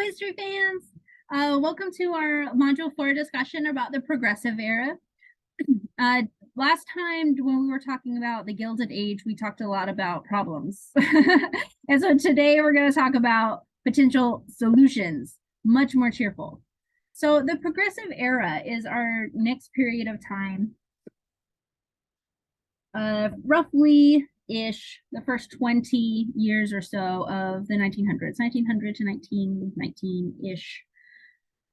history fans. Welcome to our Module 4 discussion about the Progressive Era. Uh, Last time when we were talking about the Gilded Age, we talked a lot about problems. And so today we're going to talk about potential solutions, much more cheerful. So the Progressive Era is our next period of time, roughly-ish the first 20 years or so of the 1900s, 1900 to 1919-ish,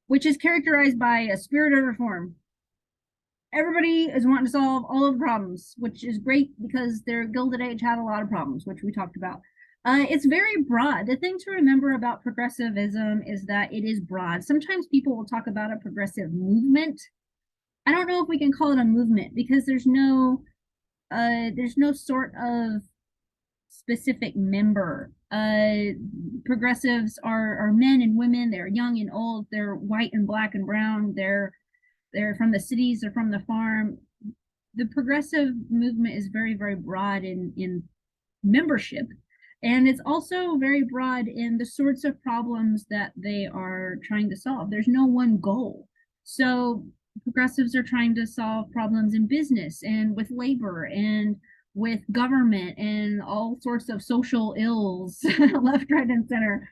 which is characterized by a spirit of reform. Everybody is wanting to solve all of the problems, which is great because their Gilded Age had a lot of problems, which we talked about. It's very broad. The thing to remember about progressivism is that it is broad. Sometimes people will talk about a progressive movement. I don't know if we can call it a movement because there's no sort of specific member. Progressives are men and women. They're young and old. They're white and black and brown. They're from the cities. They're from the farm. The progressive movement is very, very broad in membership, and it's also very broad in the sorts of problems that they are trying to solve. There's no one goal. So progressives are trying to solve problems in business and with labor and with government and all sorts of social ills, left, right, and center.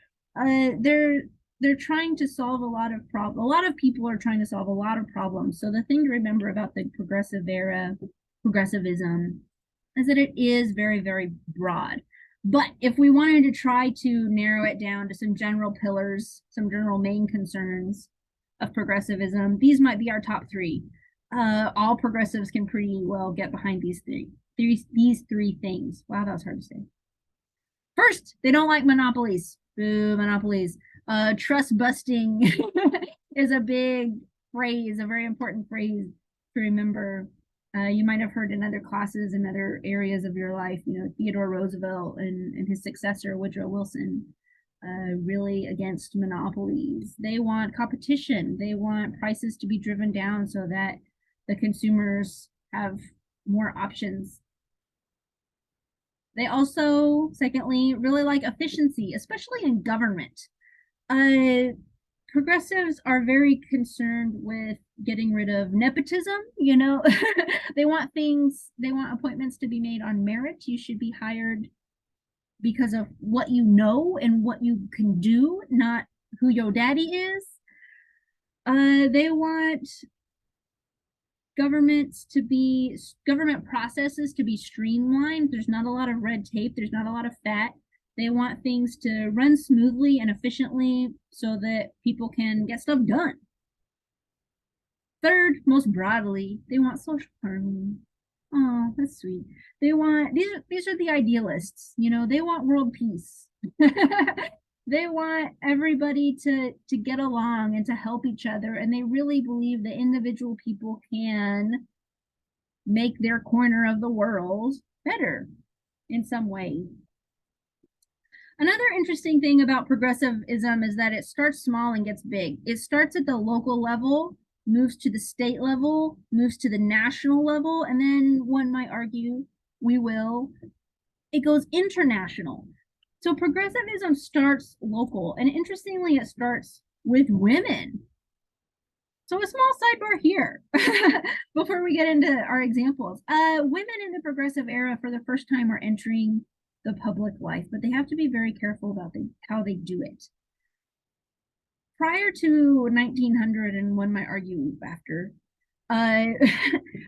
They're trying to solve a lot of problems. A lot of people are trying to solve a lot of problems. So the thing to remember about the progressive era, progressivism, is that it is very, very broad. But if we wanted to try to narrow it down to some general pillars, some general main concerns of progressivism, these might be our top three. All progressives can pretty well get behind these three things. Wow, that was hard to say. First, they don't like monopolies. Boo, monopolies. Trust busting is a big phrase, a very important phrase to remember. You might have heard in other classes and other areas of your life, Theodore Roosevelt and his successor, Woodrow Wilson, really against monopolies. They want competition. They want prices to be driven down so that the consumers have more options. They also, secondly, really like efficiency, especially in government. Progressives are very concerned with getting rid of nepotism. They want appointments to be made on merit. You should be hired because of what you know and what you can do, not who your daddy is. They want government processes to be streamlined. There's not a lot of red tape. There's not a lot of fat. They want things to run smoothly and efficiently so that people can get stuff done. Third, most broadly, they want social harmony. Oh, that's sweet. These are the idealists. They want world peace. They want everybody to get along and to help each other, and they really believe that individual people can make their corner of the world better in some way. Another interesting thing about progressivism is that it starts small and gets big. It starts at the local level, moves to the state level, moves to the national level, and then one might argue, it goes international. So progressivism starts local, and interestingly, it starts with women. So a small sidebar here before we get into our examples. Women in the progressive era for the first time are entering the public life, but they have to be very careful about how they do it. Prior to 1900, and one might argue after,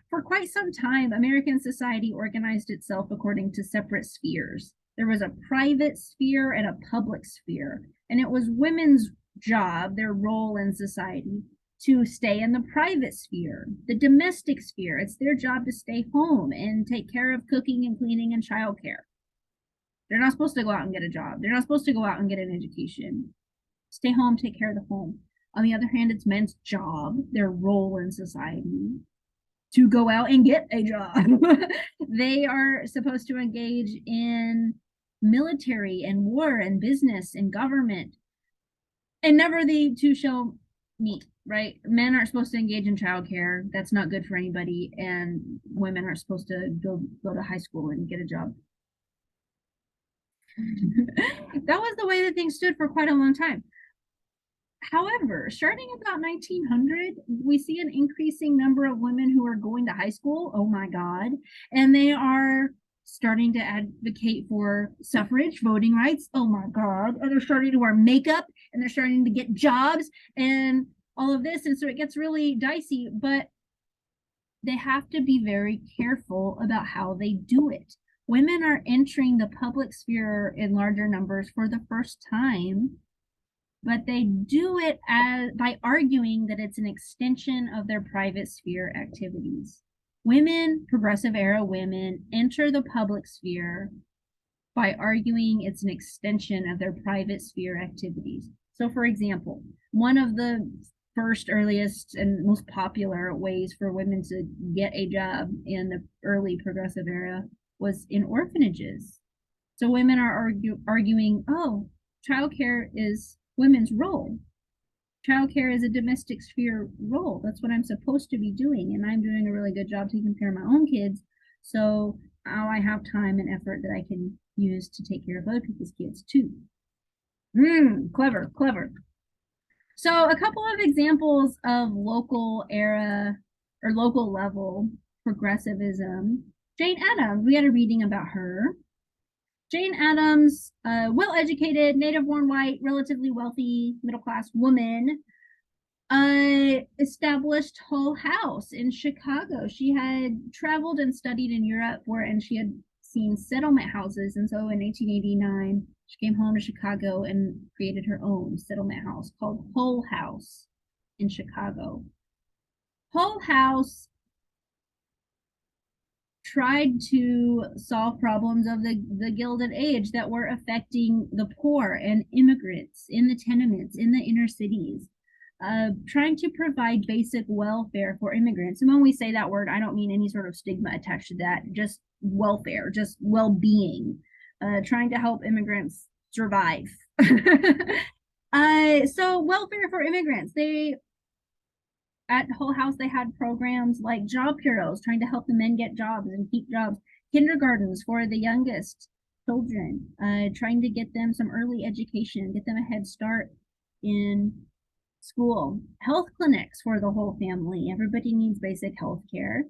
for quite some time, American society organized itself according to separate spheres. There was a private sphere and a public sphere, and it was women's job, their role in society, to stay in the private sphere, the domestic sphere. It's their job to stay home and take care of cooking and cleaning and childcare. They're not supposed to go out and get a job. They're not supposed to go out and get an education. Stay home, take care of the home. On the other hand, it's men's job, their role in society, to go out and get a job. They are supposed to engage in military and war and business and government. And never the two shall meet, right? Men aren't supposed to engage in childcare. That's not good for anybody. And women are supposed to go to high school and get a job. That was the way that things stood for quite a long time. However, starting about 1900, we see an increasing number of women who are going to high school. Oh my God. And they are starting to advocate for suffrage, voting rights. Oh my God. And they're starting to wear makeup and they're starting to get jobs and all of this. And so it gets really dicey, but they have to be very careful about how they do it. Women are entering the public sphere in larger numbers for the first time, but they do it as by arguing that it's an extension of their private sphere activities. Women, progressive era women, enter the public sphere by arguing it's an extension of their private sphere activities. So, for example, one of the first, earliest, and most popular ways for women to get a job in the early progressive era was in orphanages. So, women are arguing, oh, childcare is women's role. Childcare is a domestic sphere role. That's what I'm supposed to be doing. And I'm doing a really good job taking care of my own kids. So now I have time and effort that I can use to take care of other people's kids too. Clever, clever. So a couple of examples of local era or local level progressivism. Jane Addams, we had a reading about her. Jane Addams, well-educated, native-born white, relatively wealthy, middle-class woman, established Hull House in Chicago. She had traveled and studied in Europe and she had seen settlement houses. And so in 1889, she came home to Chicago and created her own settlement house called Hull House in Chicago. Hull House tried to solve problems of the Gilded Age that were affecting the poor and immigrants in the tenements, in the inner cities, trying to provide basic welfare for immigrants. And when we say that word, I don't mean any sort of stigma attached to that, just welfare, just well-being, trying to help immigrants survive. So welfare for immigrants. At Hull House, they had programs like Job Heroes, trying to help the men get jobs and keep jobs, kindergartens for the youngest children, trying to get them some early education, get them a head start in school, health clinics for the whole family. Everybody needs basic health care.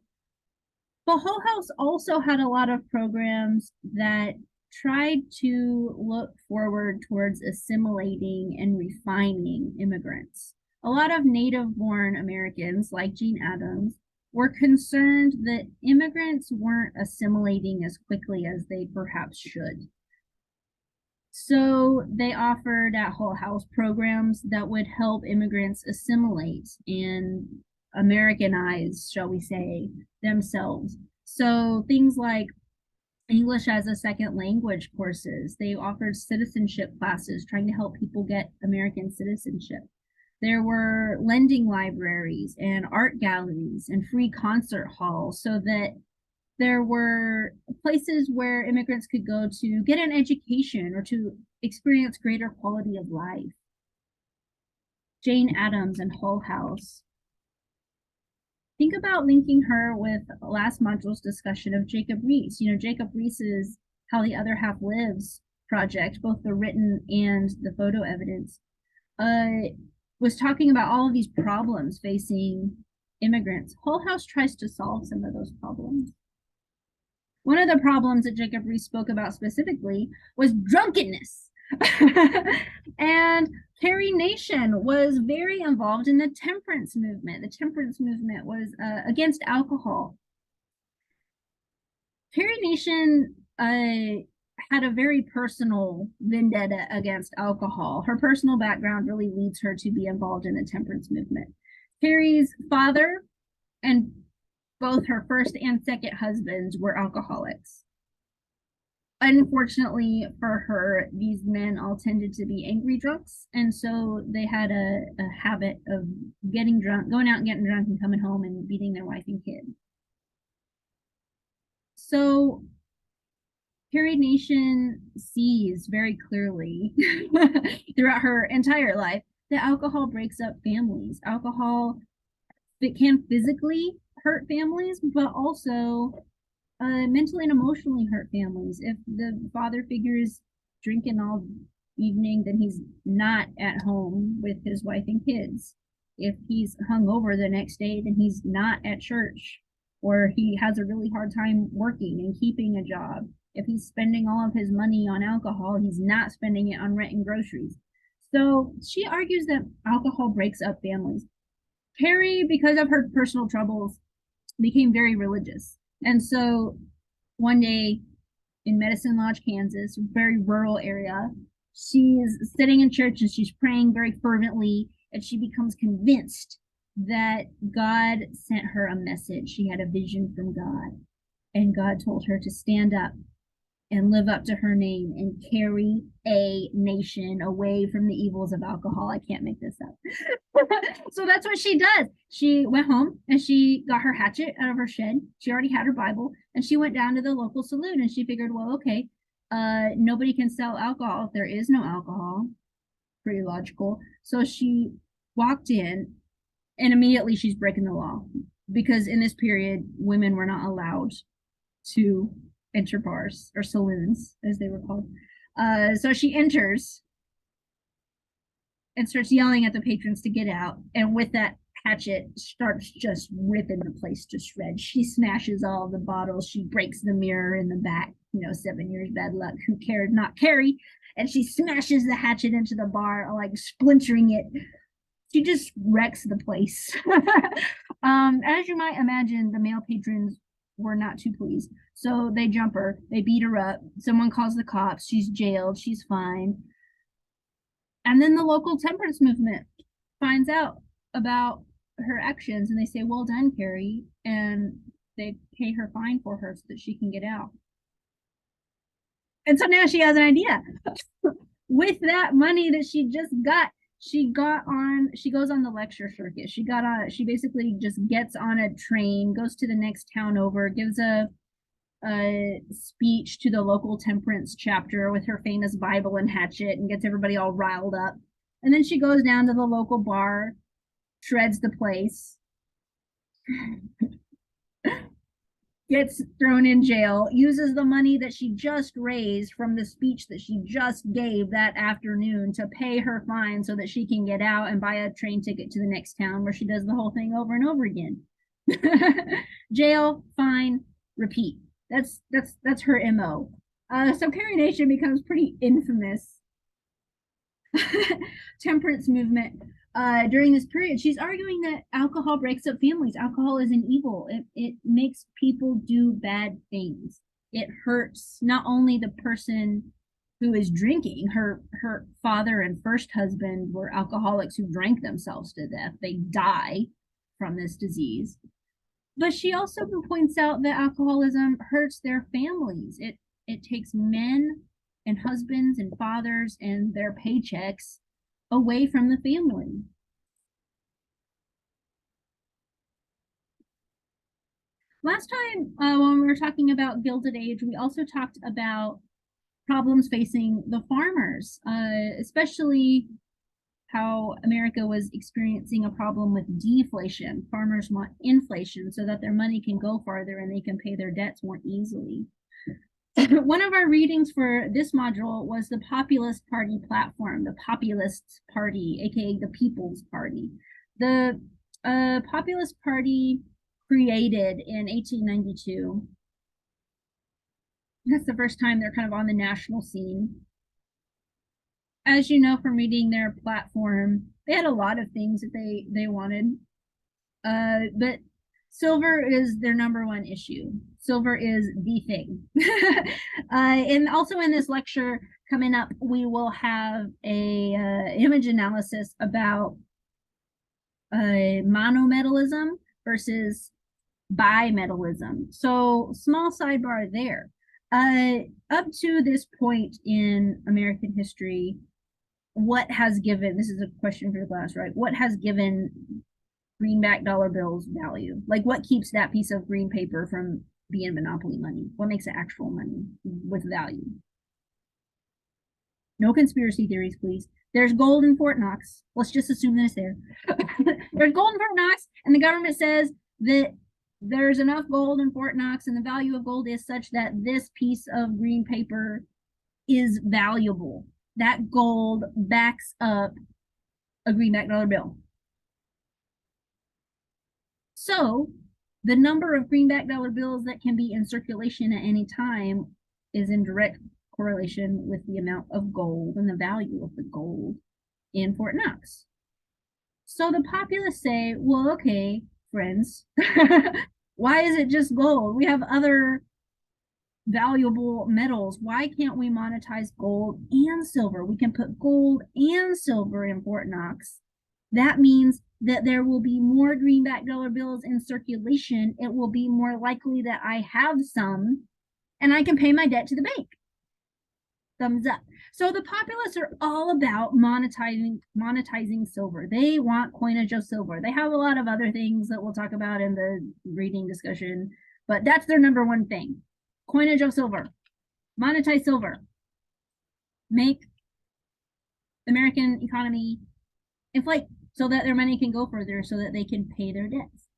But Hull House also had a lot of programs that tried to look forward towards assimilating and refining immigrants. A lot of native-born Americans, like Jane Addams, were concerned that immigrants weren't assimilating as quickly as they perhaps should. So they offered at Hull House programs that would help immigrants assimilate and Americanize, shall we say, themselves. So things like English as a second language courses. They offered citizenship classes, trying to help people get American citizenship. There were lending libraries and art galleries and free concert halls so that there were places where immigrants could go to get an education or to experience greater quality of life. Jane Addams and Hull House. Think about linking her with last module's discussion of Jacob Riis. You know, Jacob Riis's How the Other Half Lives project, both the written and the photo evidence, was talking about all of these problems facing immigrants. Hull House tries to solve some of those problems. One of the problems that Jacob Riis spoke about specifically was drunkenness. And Carrie Nation was very involved in the temperance movement. The temperance movement was against alcohol. Carrie Nation had a very personal vendetta against alcohol. Her personal background really leads her to be involved in the temperance movement. Carrie's father and both her first and second husbands were alcoholics. Unfortunately for her, these men all tended to be angry drunks, and so they had a habit of getting drunk, going out and getting drunk and coming home and beating their wife and kid. So Carrie Nation sees very clearly throughout her entire life that alcohol breaks up families. Alcohol, it can physically hurt families, but also mentally and emotionally hurt families. If the father figure is drinking all evening, then he's not at home with his wife and kids. If he's hungover the next day, then he's not at church, or he has a really hard time working and keeping a job. If he's spending all of his money on alcohol, he's not spending it on rent and groceries. So she argues that alcohol breaks up families. Carrie, because of her personal troubles, became very religious. And so one day in Medicine Lodge, Kansas, a very rural area, she's sitting in church and she's praying very fervently, and she becomes convinced that God sent her a message. She had a vision from God, and God told her to stand up and live up to her name and carry a nation away from the evils of alcohol. I can't make this up. So that's what she does. She went home and she got her hatchet out of her shed. She already had her Bible, and she went down to the local saloon, and she figured, well, okay, nobody can sell alcohol if there is no alcohol. Pretty logical. So she walked in, and immediately she's breaking the law, because in this period, women were not allowed to enter bars, or saloons as they were called. So she enters and starts yelling at the patrons to get out, and with that hatchet starts just ripping the place to shreds. She smashes all the bottles, she breaks the mirror in the back, 7 years bad luck, who cared, not Carrie. And she smashes the hatchet into the bar, like splintering it. She just wrecks the place. As you might imagine, the male patrons were not too pleased. So they jump her, they beat her up. Someone calls the cops, she's jailed, she's fined. And then the local temperance movement finds out about her actions, and they say, well done, Carrie. And they pay her fine for her so that she can get out. And so now she has an idea. With that money that she just got, she goes on the lecture circuit. She basically just gets on a train, goes to the next town over, gives a speech to the local temperance chapter with her famous Bible and hatchet, and gets everybody all riled up. And then she goes down to the local bar, shreds the place, gets thrown in jail, uses the money that she just raised from the speech that she just gave that afternoon to pay her fine so that she can get out and buy a train ticket to the next town, where she does the whole thing over and over again. Jail, fine, repeat. That's her MO. So Carrie Nation becomes pretty infamous. Temperance movement during this period. She's arguing that alcohol breaks up families. Alcohol is an evil. It makes people do bad things. It hurts not only the person who is drinking. Her father and first husband were alcoholics who drank themselves to death. They die from this disease. But she also points out that alcoholism hurts their families. It takes men and husbands and fathers and their paychecks away from the family. Last time, when we were talking about Gilded Age, we also talked about problems facing the farmers, especially how America was experiencing a problem with deflation. Farmers want inflation so that their money can go farther and they can pay their debts more easily. One of our readings for this module was the Populist Party platform, the Populist Party, aka the People's Party. The Populist Party created in 1892. That's the first time they're kind of on the national scene. As you know from reading their platform, they had a lot of things that they wanted, but silver is their number one issue. Silver is the thing. And also in this lecture coming up, we will have a image analysis about monometallism versus bimetallism. So small sidebar there. Up to this point in American history, what has given, this is a question for the class, right? What has given greenback dollar bills value? Like, what keeps that piece of green paper from being monopoly money? What makes it actual money with value? No conspiracy theories, please. There's gold in Fort Knox. Let's just assume that it's there. There's gold in Fort Knox, and the government says that there's enough gold in Fort Knox, and the value of gold is such that this piece of green paper is valuable. that gold backs up a greenback dollar bill. So the number of greenback dollar bills that can be in circulation at any time is in direct correlation with the amount of gold and the value of the gold in Fort Knox. So the populace say, well, okay, friends, why is it just gold? We have other valuable metals. Why can't we monetize gold and silver? We can put gold and silver in Fort Knox. That means that there will be more greenback dollar bills in circulation. It will be more likely that I have some and I can pay my debt to the bank. Thumbs up. So the populace are all about monetizing silver. They want coinage of silver. They have a lot of other things that we'll talk about in the reading discussion, but that's their number one thing. Coinage of silver. Monetize silver. Make American economy inflate so that their money can go further, so that they can pay their debts.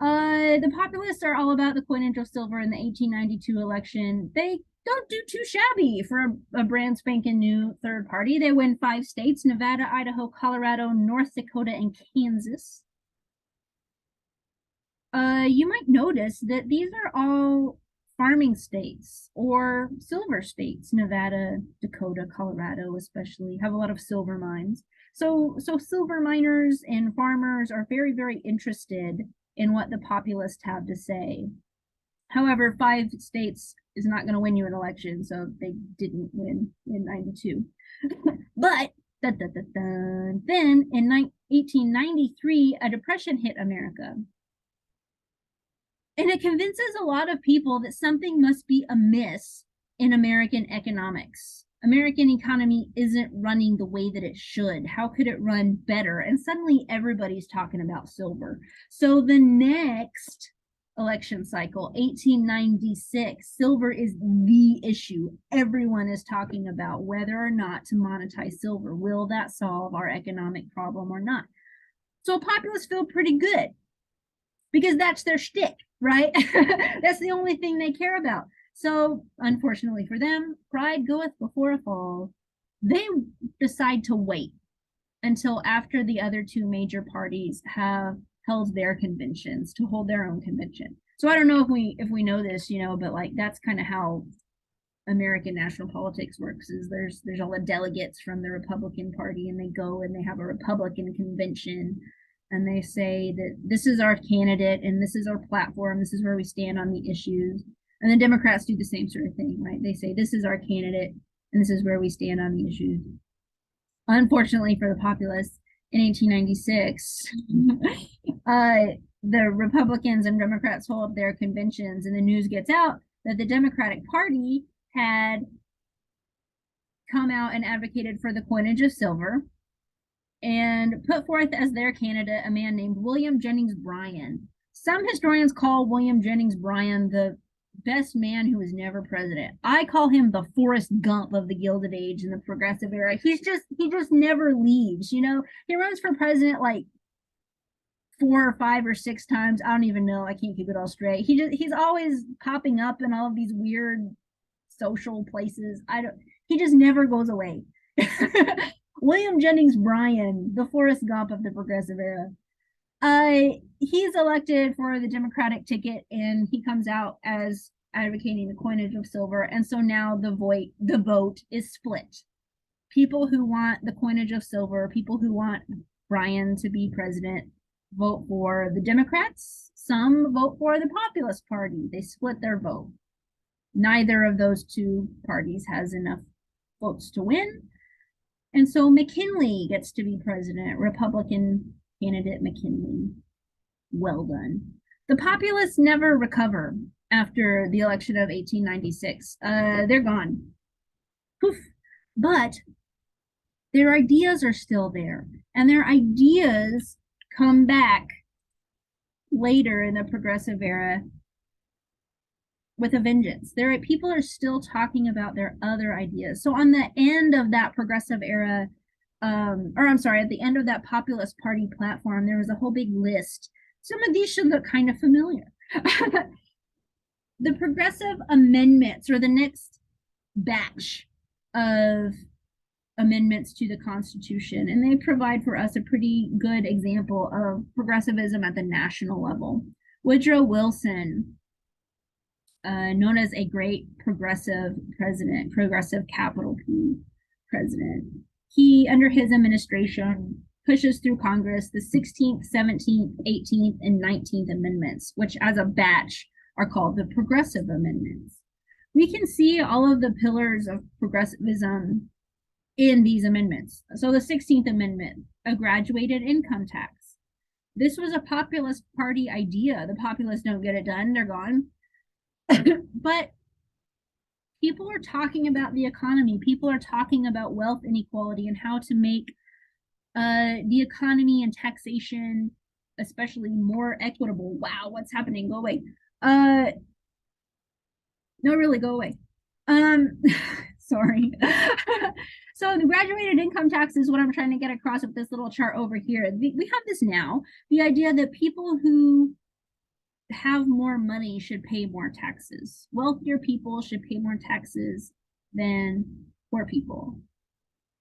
The populists are all about the coinage of silver in the 1892 election. They don't do too shabby for a brand spanking new third party. They win 5 states: Nevada, Idaho, Colorado, North Dakota, and Kansas. You might notice that these are all farming states or silver states. Nevada, Dakota, Colorado especially have a lot of silver mines. So silver miners and farmers are very, very interested in what the populists have to say. However, 5 states is not going to win you an election, so they didn't win in 92. But then in 1893, a depression hit America. And it convinces a lot of people that something must be amiss in American economics. American economy isn't running the way that it should. How could it run better? And suddenly everybody's talking about silver. So the next election cycle, 1896, silver is the issue. Everyone is talking about whether or not to monetize silver. Will that solve our economic problem or not? So populists feel pretty good because that's their shtick, right? That's the only thing they care about. So unfortunately for them, pride goeth before a fall. They decide to wait until after the other 2 major parties have held their conventions to hold their own convention. So I don't know if we know this, but like that's kind of how American national politics works. Is there's all the delegates from the Republican Party, and they go and they have a Republican convention, and they say that this is our candidate and this is our platform, this is where we stand on the issues. And the Democrats do the same sort of thing, right? They say this is our candidate and this is where we stand on the issues. Unfortunately for the populists, in 1896, the Republicans and Democrats hold their conventions, and the news gets out that the Democratic Party had come out and advocated for the coinage of silver and put forth as their candidate a man named William Jennings Bryan. Some historians call William Jennings Bryan the best man who was never president. I call him the Forrest Gump of the Gilded Age and the Progressive Era. He just never leaves. He runs for president like 4 or 5 or 6 times. I don't even know. I can't keep it all straight. He's always popping up in all of these weird social places. He just never goes away. William Jennings Bryan, the Forrest Gump of the Progressive Era. He's elected for the Democratic ticket, and he comes out as advocating the coinage of silver. And so now the vote is split. People who want the coinage of silver, people who want Bryan to be president, vote for the Democrats. Some vote for the Populist Party. They split their vote. Neither of those 2 parties has enough votes to win. And so McKinley gets to be president, Republican candidate McKinley. Well done. The populists never recover after the election of 1896. They're gone. Poof. But their ideas are still there. And their ideas come back later in the Progressive Era with a vengeance. People are still talking about their other ideas. So on the end of that Progressive Era, at the end of that Populist Party platform, there was a whole big list. Some of these should look kind of familiar. The Progressive Amendments, or the next batch of amendments to the Constitution, and they provide for us a pretty good example of progressivism at the national level. Woodrow Wilson, known as a great progressive president, progressive capital P president, he, under his administration, pushes through Congress the 16th, 17th, 18th, and 19th Amendments, which as a batch are called the Progressive Amendments. We can see all of the pillars of progressivism in these amendments. So the 16th Amendment, a graduated income tax. This was a populist party idea. The populists don't get it done, they're gone. But people are talking about the economy. People are talking about wealth inequality and how to make the economy and taxation, especially, more equitable. Wow, what's happening? Go away. No, really, go away. Sorry. So the graduated income tax is what I'm trying to get across with this little chart over here. We have this now, the idea that people who have more money should pay more taxes. Wealthier people should pay more taxes than poor people.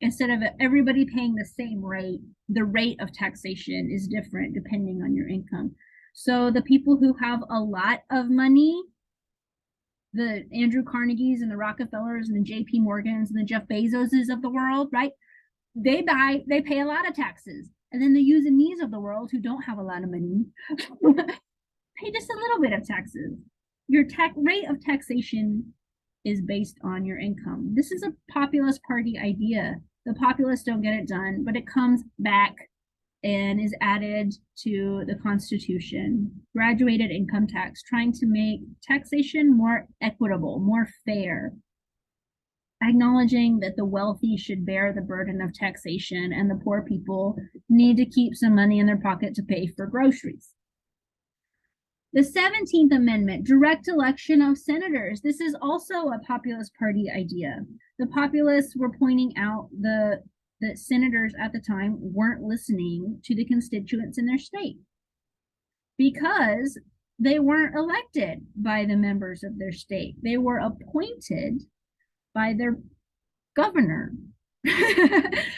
Instead of everybody paying the same rate, the rate of taxation is different depending on your income. So the people who have a lot of money, the Andrew Carnegies and the Rockefellers and the JP Morgans and the Jeff Bezoses of the world, right? They pay a lot of taxes. And then the yous and me's of the world who don't have a lot of money pay just a little bit of taxes. Your rate of taxation is based on your income. This is a populist party idea. The populists don't get it done, but it comes back and is added to the Constitution. Graduated income tax, trying to make taxation more equitable, more fair, acknowledging that the wealthy should bear the burden of taxation and the poor people need to keep some money in their pocket to pay for groceries. The 17th Amendment, direct election of senators. This is also a populist party idea. The populists were pointing out that senators at the time weren't listening to the constituents in their state because they weren't elected by the members of their state. They were appointed by their governor.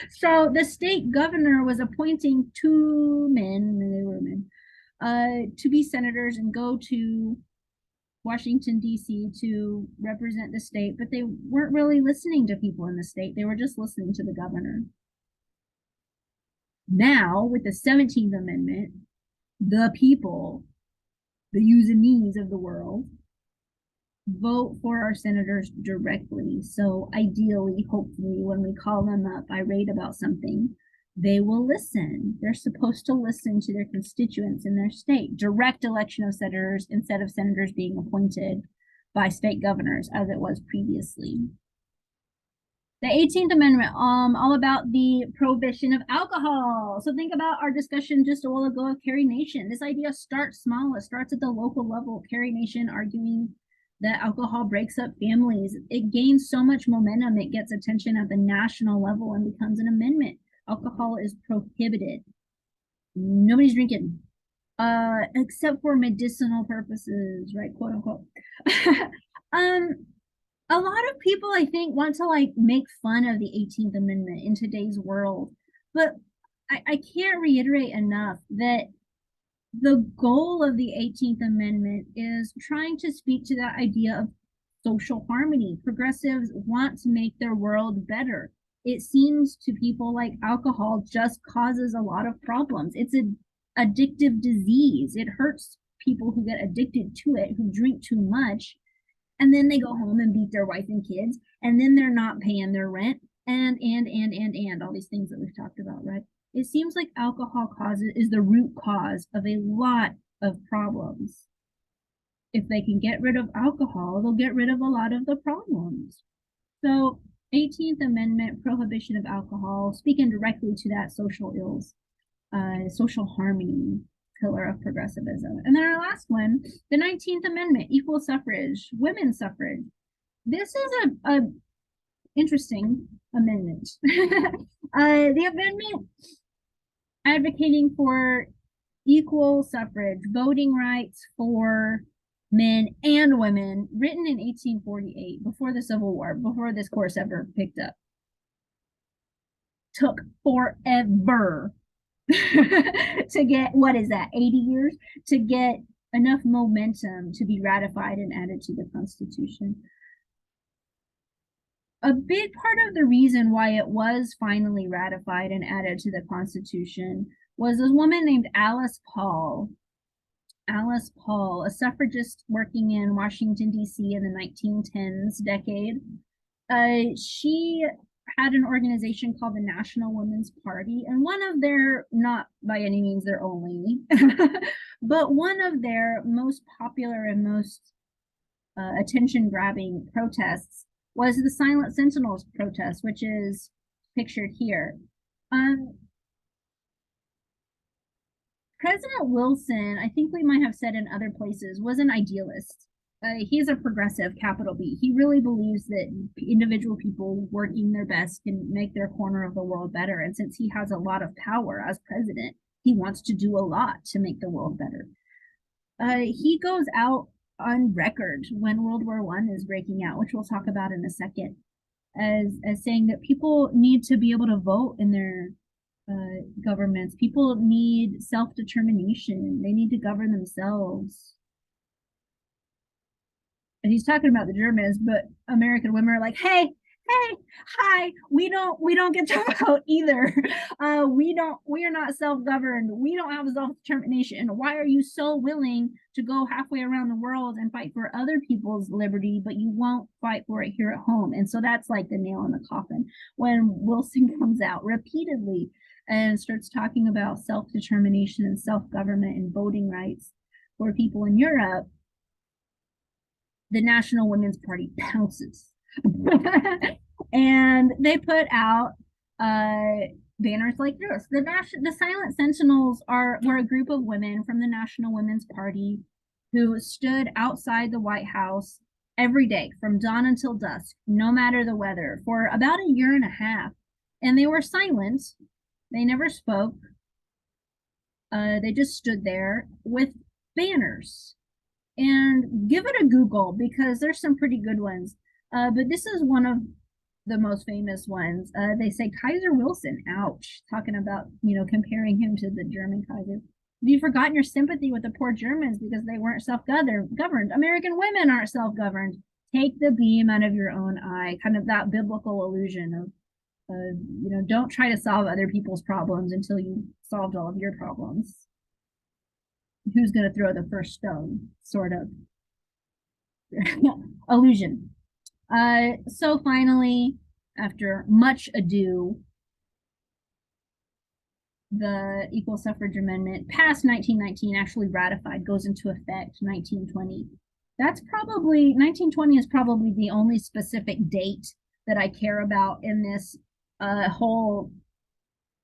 So the state governor was appointing two men, they were men, to be senators and go to Washington, D.C. to represent the state, but they weren't really listening to people in the state. They were just listening to the governor. Now, with the 17th Amendment, the people, the yous and me's of the world, vote for our senators directly. So ideally, hopefully, when we call them up, irate about something, they will listen. They're supposed to listen to their constituents in their state. Direct election of senators instead of senators being appointed by state governors as it was previously. The 18th Amendment, all about the prohibition of alcohol. So think about our discussion just a while ago of Carrie Nation. This idea starts small. It starts at the local level. Carrie Nation arguing that alcohol breaks up families. It gains so much momentum. It gets attention at the national level and becomes an amendment. Alcohol is prohibited. Nobody's drinking, except for medicinal purposes, right? Quote unquote. A lot of people, I think, want to make fun of the 18th Amendment in today's world, but I can't reiterate enough that the goal of the 18th Amendment is trying to speak to that idea of social harmony. Progressives want to make their world better. It seems to people like alcohol just causes a lot of problems. It's an addictive disease. It hurts people who get addicted to it, who drink too much, and then they go home and beat their wife and kids, and then they're not paying their rent, and all these things that we've talked about, right? It seems like alcohol is the root cause of a lot of problems. If they can get rid of alcohol, they'll get rid of a lot of the problems. So 18th Amendment, prohibition of alcohol, speaking directly to that social ills, social harmony pillar of progressivism. And then our last one, the 19th Amendment, equal suffrage, women's suffrage. This is a interesting amendment. The amendment advocating for equal suffrage, voting rights for men and women, written in 1848, before the Civil War, before this course ever picked up. took forever to get, what is that, 80 years to get enough momentum to be ratified and added to the Constitution. A big part of the reason why it was finally ratified and added to the Constitution was this woman named Alice Paul. Alice Paul, a suffragist working in Washington, D.C. in the 1910s decade. She had an organization called the National Women's Party, and one of their, not by any means their only, but one of their most popular and most attention-grabbing protests was the Silent Sentinels protest, which is pictured here. President Wilson, I think we might have said in other places, was an idealist. He's a progressive, capital B. He really believes that individual people working their best can make their corner of the world better. And since he has a lot of power as president, he wants to do a lot to make the world better. He goes out on record when World War I is breaking out, which we'll talk about in a second, as saying that people need to be able to vote in their governments. People need self-determination. They need to govern themselves. And he's talking about the Germans, but American women are like, hey, hi, we don't get to vote either. We are not self-governed. We don't have self-determination. Why are you so willing to go halfway around the world and fight for other people's liberty, but you won't fight for it here at home? And so that's like the nail in the coffin when Wilson comes out repeatedly and starts talking about self-determination and self-government and voting rights for people in Europe. The National Women's Party pounces. And they put out banners like this. The Silent Sentinels were a group of women from the National Women's Party who stood outside the White House every day from dawn until dusk, no matter the weather, for about a year and a half. And they were silent. They never spoke. They just stood there with banners. And give it a Google because there's some pretty good ones. But this is one of the most famous ones. They say Kaiser Wilson, ouch, talking about, comparing him to the German Kaiser. Have you forgotten your sympathy with the poor Germans because they weren't self-governed? American women aren't self-governed. Take the beam out of your own eye, kind of that biblical illusion of, don't try to solve other people's problems until you solved all of your problems. Who's going to throw the first stone, sort of illusion. So finally, after much ado, the Equal Suffrage Amendment passed 1919, actually ratified, goes into effect 1920. 1920 is probably the only specific date that I care about in this whole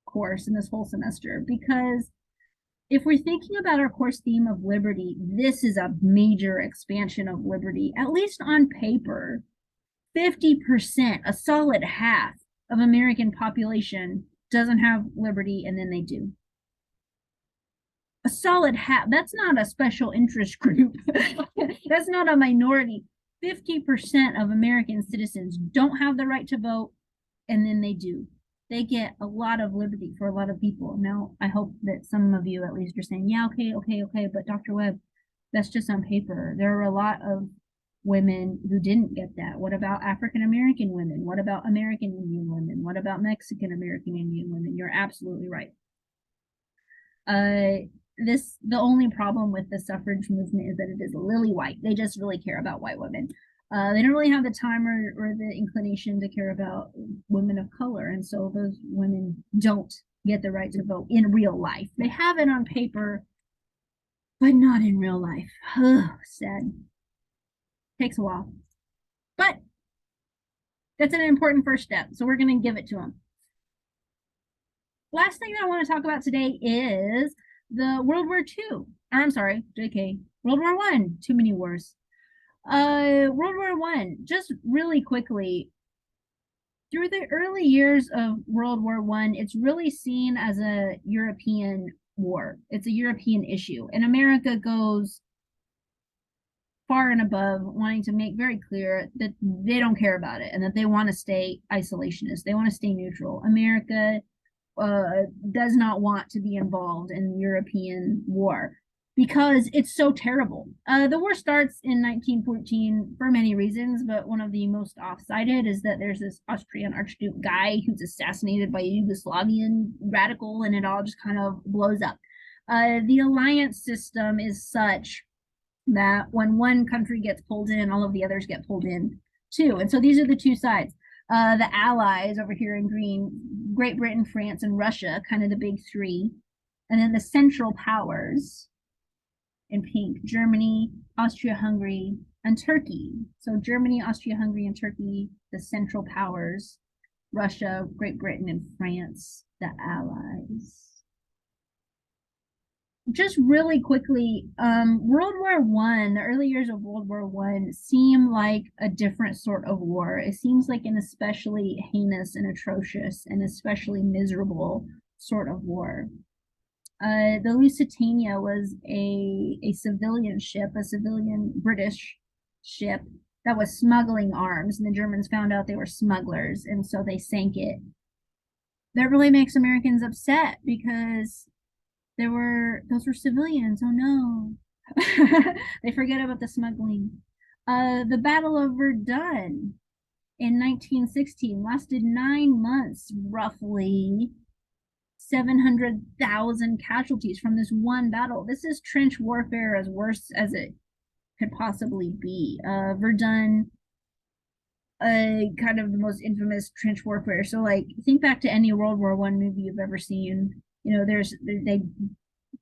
course, in this whole semester, because if we're thinking about our course theme of liberty, this is a major expansion of liberty, at least on paper. 50%, a solid half of American population doesn't have liberty, and then they do. A solid half, that's not a special interest group. That's not a minority. 50% of American citizens don't have the right to vote, and then they do. They get a lot of liberty for a lot of people. Now, I hope that some of you at least are saying, yeah, okay, but Dr. Webb, that's just on paper. There are a lot of women who didn't get that. What about African American women? What about American Indian women? What about Mexican American Indian women? You're absolutely right. The only problem with the suffrage movement is that it is lily white. They just really care about white women. They don't really have the time or the inclination to care about women of color. And so those women don't get the right to vote in real life. They have it on paper, but not in real life. Sad. Takes a while. But that's an important first step. So we're going to give it to them. Last thing that I want to talk about today is the World War II. Or I'm sorry, JK. World War I. Too many wars. World War I, just really quickly, through the early years of World War I, it's really seen as a European war. It's a European issue. And America goes far and above wanting to make very clear that they don't care about it and that they want to stay isolationist. They want to stay neutral. America does not want to be involved in European war because it's so terrible. The war starts in 1914 for many reasons, but one of the most off-sided is that there's this Austrian Archduke guy who's assassinated by a Yugoslavian radical, and it all just kind of blows up. The alliance system is such that when one country gets pulled in, all of the others get pulled in too. And so these are the two sides. The allies over here in green, Great Britain, France, and Russia, kind of the big three. And then the central powers in pink, Germany, Austria-Hungary, and Turkey. So Germany, Austria-Hungary, and Turkey, the central powers. Russia, Great Britain, and France, the allies. Just really quickly, World War One, the early years of World War One seem like a different sort of war. It seems like an especially heinous and atrocious and especially miserable sort of war. The Lusitania was a civilian ship, a civilian British ship that was smuggling arms, and the Germans found out they were smugglers, and so they sank it. That really makes Americans upset because those were civilians. Oh no. They forget about the smuggling. The Battle of Verdun in 1916 lasted 9 months, roughly 700,000 casualties from this one battle. This is trench warfare as worse as it could possibly be. Verdun, kind of the most infamous trench warfare. So like think back to any World War One movie you've ever seen. You know, they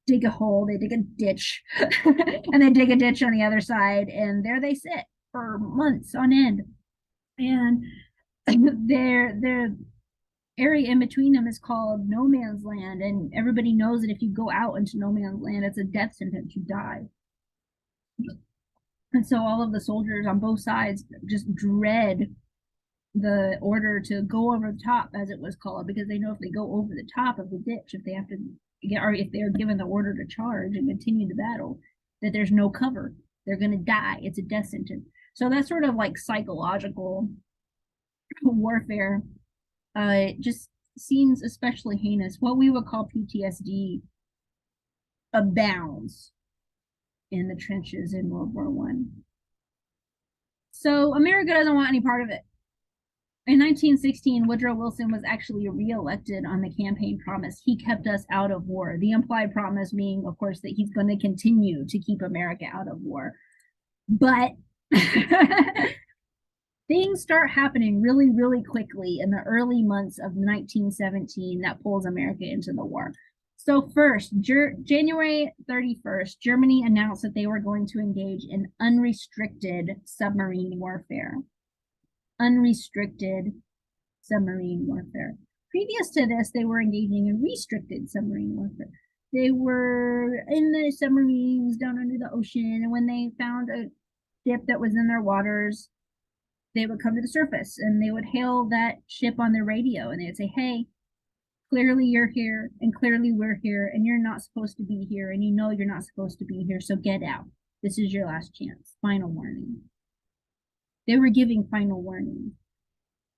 dig a hole, they dig a ditch, and they dig a ditch on the other side, and there they sit for months on end. And their area in between them is called no man's land, and everybody knows that if you go out into no man's land, it's a death sentence. You die. And so all of the soldiers on both sides just dread the order to go over the top, as it was called, because they know if they go over the top of the ditch, if they have to get, or if they're given the order to charge and continue the battle, that there's no cover. They're going to die. It's a death sentence. So that's sort of like psychological warfare. It just seems especially heinous. What we would call PTSD abounds in the trenches in World War One. So America doesn't want any part of it. In 1916, Woodrow Wilson was actually reelected on the campaign promise. He kept us out of war. The implied promise being, of course, that he's going to continue to keep America out of war. But things start happening really, really quickly in the early months of 1917 that pulls America into the war. So first, January 31st, Germany announced that they were going to engage in unrestricted submarine warfare. Unrestricted submarine warfare. Previous to this, they were engaging in restricted submarine warfare. They were in the submarines down under the ocean, and when they found a ship that was in their waters, they would come to the surface and they would hail that ship on their radio, and they'd say, hey, clearly you're here, and clearly we're here, and you're not supposed to be here, and you know you're not supposed to be here, so get out. This is your last chance. Final warning. They were giving final warning.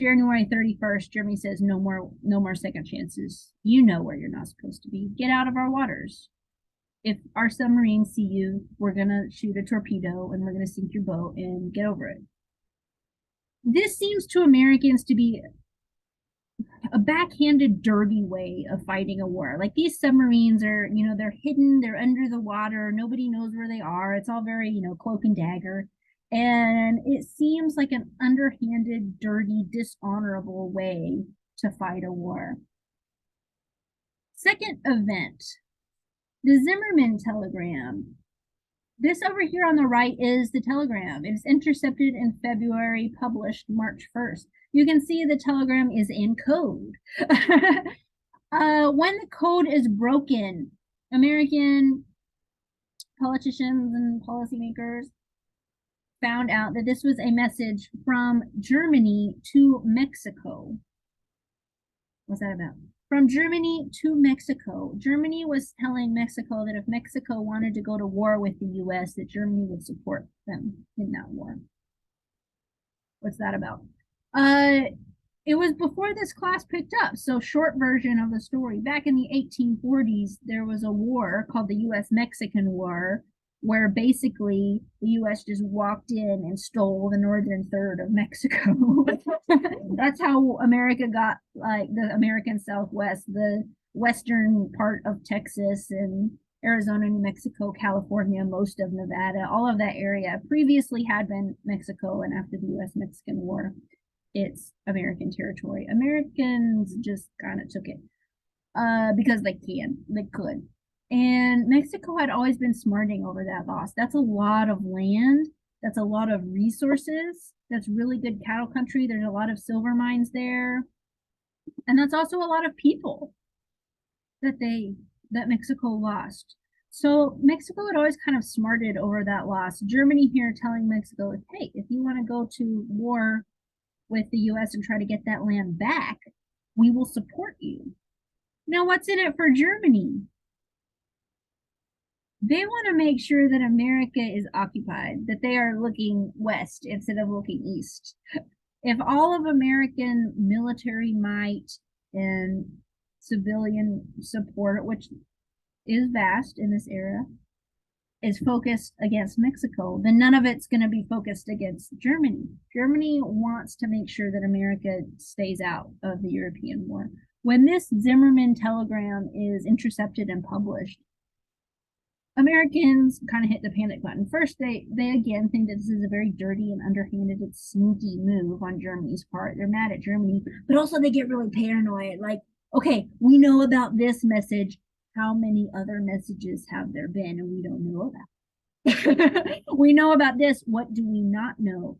January 31st, Germany says no more second chances. You know where you're not supposed to be. Get out of our waters. If our submarines see you, we're gonna shoot a torpedo and we're gonna sink your boat and get over it. This seems to Americans to be a backhanded, dirty way of fighting a war. Like these submarines are, you know, they're hidden, they're under the water, nobody knows where they are. It's all very, you know, cloak and dagger. And it seems like an underhanded, dirty, dishonorable way to fight a war. Second event, the Zimmermann telegram. This over here on the right is the telegram. It's intercepted in February, published March 1st. You can see the telegram is in code. When the code is broken, American politicians and policymakers found out that this was a message from Germany to Mexico. What's that about? from Germany to Mexico. Germany was telling Mexico that if Mexico wanted to go to war with the US, that Germany would support them in that war. What's that about? It was before this class picked up. So, short version of the story. Back in the 1840s, there was a war called the US-Mexican War, where basically the US just walked in and stole the northern third of Mexico. That's how America got like the American Southwest, the western part of Texas and Arizona, New Mexico, California, most of Nevada, all of that area previously had been Mexico, and after the US-Mexican War, it's American territory. Americans just kind of took it because they could. And Mexico had always been smarting over that loss. That's a lot of land. That's a lot of resources. That's really good cattle country. There's a lot of silver mines there. And that's also a lot of people that Mexico lost. So Mexico had always kind of smarted over that loss. Germany here telling Mexico, hey, if you want to go to war with the US and try to get that land back, we will support you. Now, what's in it for Germany? They want to make sure that America is occupied, that they are looking west instead of looking east. If all of American military might and civilian support, which is vast in this era, is focused against Mexico, then none of it's going to be focused against Germany. Germany wants to make sure that America stays out of the European war. When this Zimmerman telegram is intercepted and published, Americans kind of hit the panic button. First, they again think that this is a very dirty and underhanded and sneaky move on Germany's part. They're mad at Germany, but also they get really paranoid. Like, okay, we know about this message. How many other messages have there been and we don't know about? We know about this. What do we not know?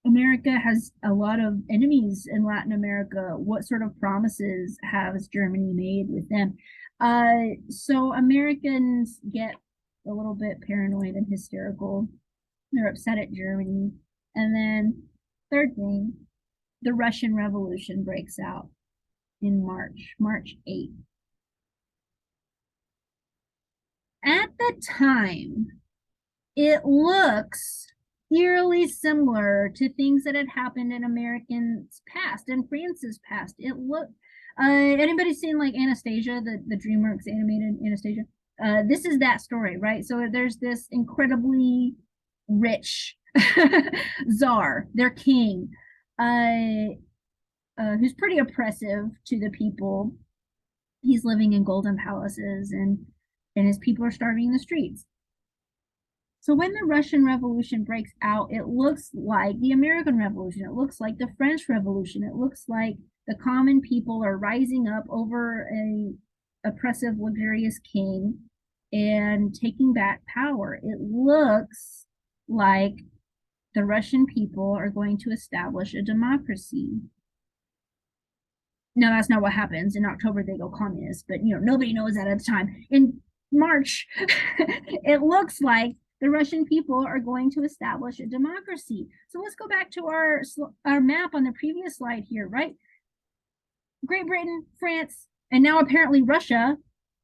America has a lot of enemies in Latin America. What sort of promises has Germany made with them? So Americans get a little bit paranoid and hysterical. They're upset at Germany. And then, third thing, the Russian Revolution breaks out in March 8th. At the time, it looks eerily similar to things that had happened in Americans' past and France's past. It looked, anybody seen like Anastasia, the DreamWorks animated Anastasia? This is that story, right? So there's this incredibly rich czar, their king, who's pretty oppressive to the people. He's living in golden palaces and his people are starving in the streets. So when the Russian Revolution breaks out, it looks like the American Revolution. It looks like the French Revolution. It looks like the common people are rising up over a oppressive, luxurious king and taking back power. It looks like the Russian people are going to establish a democracy. Now, that's not what happens. In October, they go communist, but nobody knows that at the time. In March, it looks like the Russian people are going to establish a democracy. So let's go back to our map on the previous slide here, right? Great Britain, France, and now apparently Russia,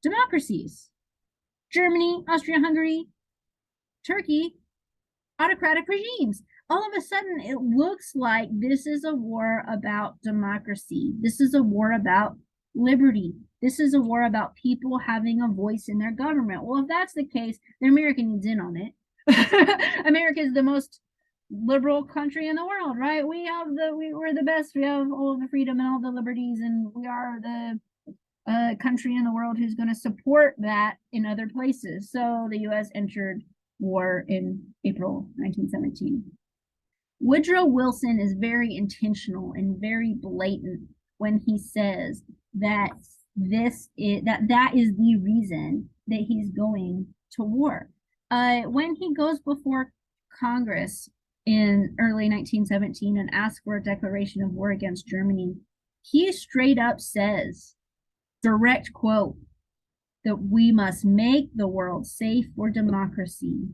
democracies. Germany, Austria-Hungary, Turkey, autocratic regimes. All of a sudden, it looks like this is a war about democracy. This is a war about liberty. This is a war about people having a voice in their government. Well, if that's the case, then America needs in on it. America is the most liberal country in the world, right? We're the best. We have all of the freedom and all the liberties, and we are the country in the world who's going to support that in other places. So the U.S. entered war in April 1917. Woodrow Wilson is very intentional and very blatant when he says that that is the reason that he's going to war. When he goes before Congress in early 1917 and asks for a declaration of war against Germany, he straight up says, direct quote, that we must make the world safe for democracy.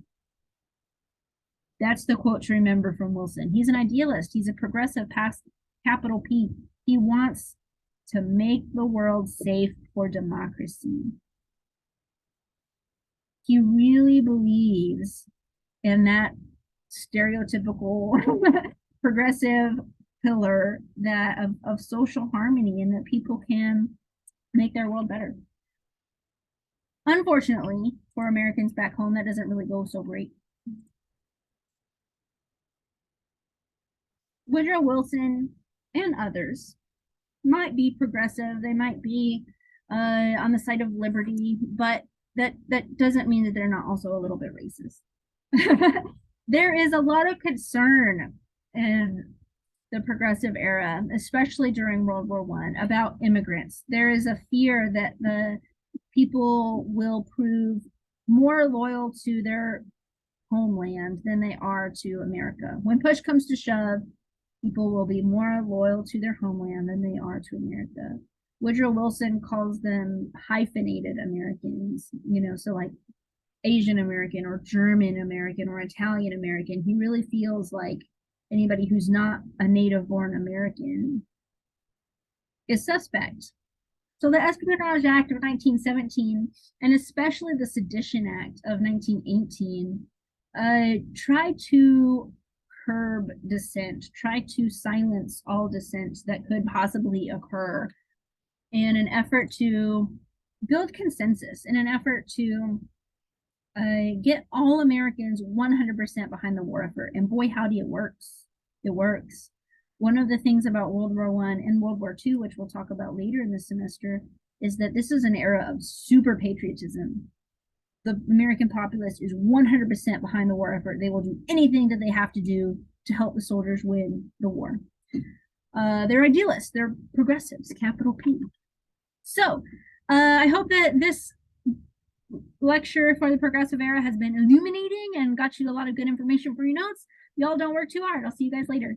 That's the quote to remember from Wilson. He's an idealist. He's a progressive past capital P. He wants to make the world safe for democracy. He really believes in that stereotypical progressive pillar that of social harmony, and that people can make their world better. Unfortunately, for Americans back home, that doesn't really go so great. Woodrow Wilson and others might be progressive, they might be on the side of liberty, but that doesn't mean that they're not also a little bit racist. There is a lot of concern in the progressive era, especially during World War I, about immigrants. There is a fear that the people will prove more loyal to their homeland than they are to America. When push comes to shove, people will be more loyal to their homeland than they are to America. Woodrow Wilson calls them hyphenated Americans, so like Asian American or German American or Italian American. He really feels like anybody who's not a native born American is suspect. So the Espionage Act of 1917, and especially the Sedition Act of 1918, tried to curb dissent, try to silence all dissent that could possibly occur in an effort to build consensus, in an effort to get all Americans 100% behind the war effort. And boy, howdy, it works. It works. One of the things about World War I and World War II, which we'll talk about later in this semester, is that this is an era of super patriotism. The American populace is 100% behind the war effort. They will do anything that they have to do to help the soldiers win the war. They're idealists. They're progressives, capital P. So I hope that this lecture for the progressive era has been illuminating and got you a lot of good information for your notes. Y'all don't work too hard. I'll see you guys later.